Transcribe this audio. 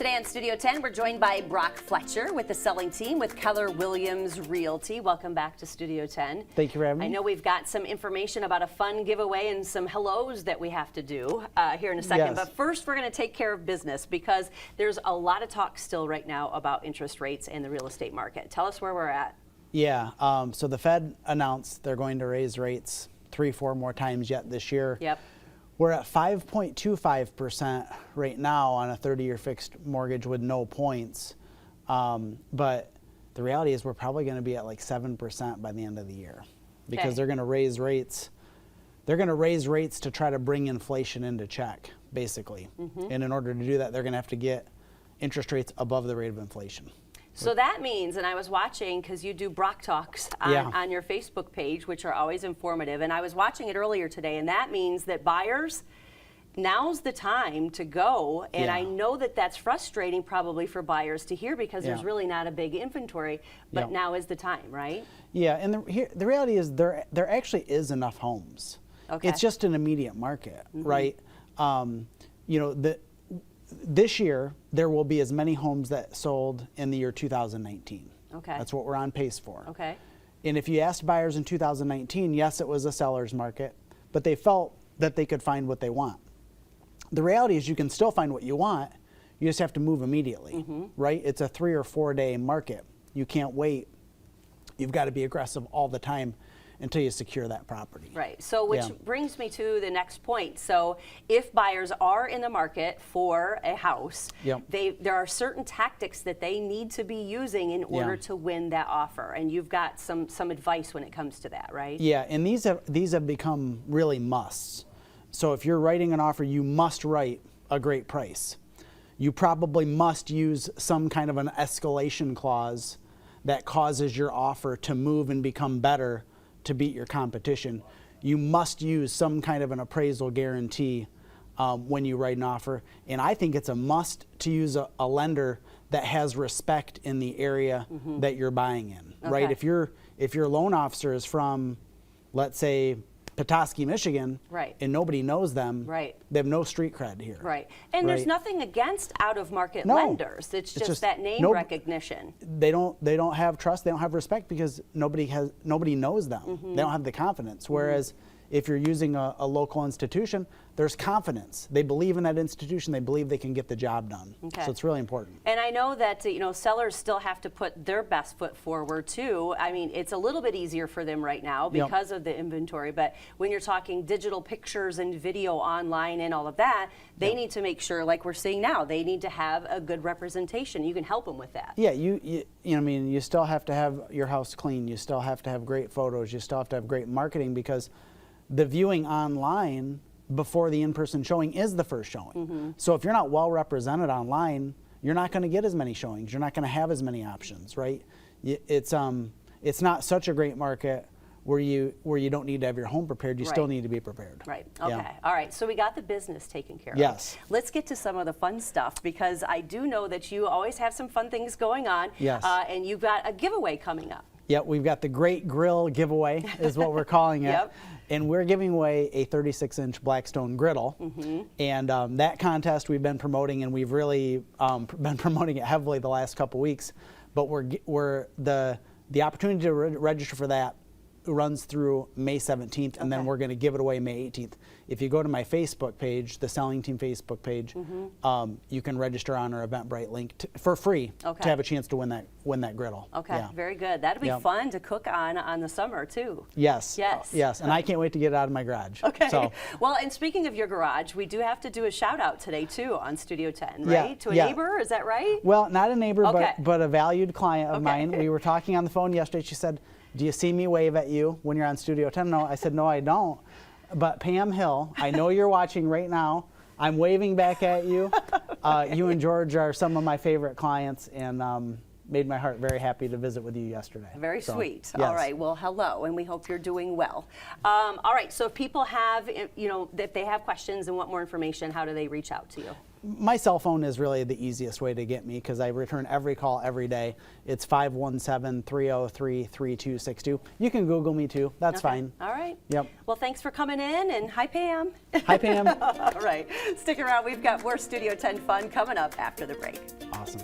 Today on Studio 10, we're joined by Brock Fletcher with the selling team with Keller Williams Realty. Welcome back to Studio 10. Thank you for having me. I know we've got some information about a fun giveaway and some hellos that we have to do here in a second. Yes. But first, we're going to take care of business because there's a lot of talk still right now about interest rates and the real estate market. Tell us where we're at. Yeah, so the Fed announced they're going to raise rates 3-4 more times yet this year. Yep. We're at 5.25% right now on a 30-year fixed mortgage with no points. But the reality is we're probably going to be at like 7% by the end of the year because they're going to raise rates. They're going to raise rates to try to bring inflation into check, basically. And in order to do that, they're going to have to get interest rates above the rate of inflation. So that means, and I was watching, because you do Brock Talks on your Facebook page, which are always informative, and I was watching it earlier today, and that means that buyers, now's the time to go, and I know that that's frustrating probably for buyers to hear because there's really not a big inventory, but now is the time, right? Yeah, and the reality is there actually is enough homes. Okay. It's just an immediate market, right? You know, this year, there will be as many homes that sold in the year 2019. Okay. That's what we're on pace for. Okay. And if you asked buyers in 2019, yes, it was a seller's market, but they felt that they could find what they want. The reality is you can still find what you want, you just have to move immediately, right? It's a 3 or 4 day market. You can't wait. You've got to be aggressive all the time until you secure that property. Right. So which brings me to the next point. So if buyers are in the market for a house, there are certain tactics that they need to be using in order to win that offer. And you've got some advice when it comes to that, right? Yeah, and these have become really musts. So if you're writing an offer, you must write a great price. You probably must use some kind of an escalation clause that causes your offer to move and become better to beat your competition. You must use some kind of an appraisal guarantee when you write an offer. And I think it's a must to use a lender that has respect in the area that you're buying in, right? If your loan officer is from, let's say, Petoskey, Michigan, and nobody knows them, they have no street cred here. Right. And there's nothing against out-of-market lenders. It's just that name recognition. They don't have trust, they don't have respect because nobody knows them. They don't have the confidence. Whereas if you're using a local institution, there's confidence. They believe in that institution. They believe they can get the job done. So it's really important. And I know that sellers still have to put their best foot forward too. I mean, it's a little bit easier for them right now because of the inventory. But when you're talking digital pictures and video online and all of that, they need to make sure, like we're seeing now, they need to have a good representation. You can help them with that. Yeah, I mean, you still have to have your house clean. You still have to have great photos. You still have to have great marketing because the viewing online before the in-person showing is the first showing. So if you're not well represented online, you're not going to get as many showings. You're not going to have as many options, right? It's not such a great market where you don't need to have your home prepared. You still need to be prepared. Right. Okay. All right. So we got the business taken care of. Yes. Let's get to some of the fun stuff because I do know that you always have some fun things going on. Yes. And you've got a giveaway coming up. Yep, we've got the Great Grill Giveaway is what we're calling it. And we're giving away a 36-inch Blackstone griddle. And that contest we've been promoting, and we've really been promoting it heavily the last couple weeks. But the opportunity to register for that runs through May 17th, and then we're going to give it away May 18th. If you go to my Facebook page, the Selling Team Facebook page, you can register on our Eventbrite link for free to have a chance to win that griddle. Okay, very good. That'll be fun to cook on the summer too. Yes. Yes, and I can't wait to get it out of my garage. Okay. So. Well, and speaking of your garage, we do have to do a shout out today too on Studio 10, right? To a neighbor, is that right? Well, not a neighbor, but a valued client of mine. We were talking on the phone yesterday. She said, "Do you see me wave at you when you're on Studio 10?" No, I said, "No, I don't." But Pam Hill, I know you're watching right now. I'm waving back at you. You and George are some of my favorite clients, and made my heart very happy to visit with you yesterday. Very sweet. Yes. All right. Well, hello, and we hope you're doing well. All right. So if people have, if they have questions and want more information, how do they reach out to you? My cell phone is really the easiest way to get me because I return every call every day. It's 517-303-3262. You can Google me too. That's fine. All right. Yep. Well, thanks for coming in, and hi, Pam. Hi, Pam. All right. Stick around. We've got more Studio 10 fun coming up after the break. Awesome.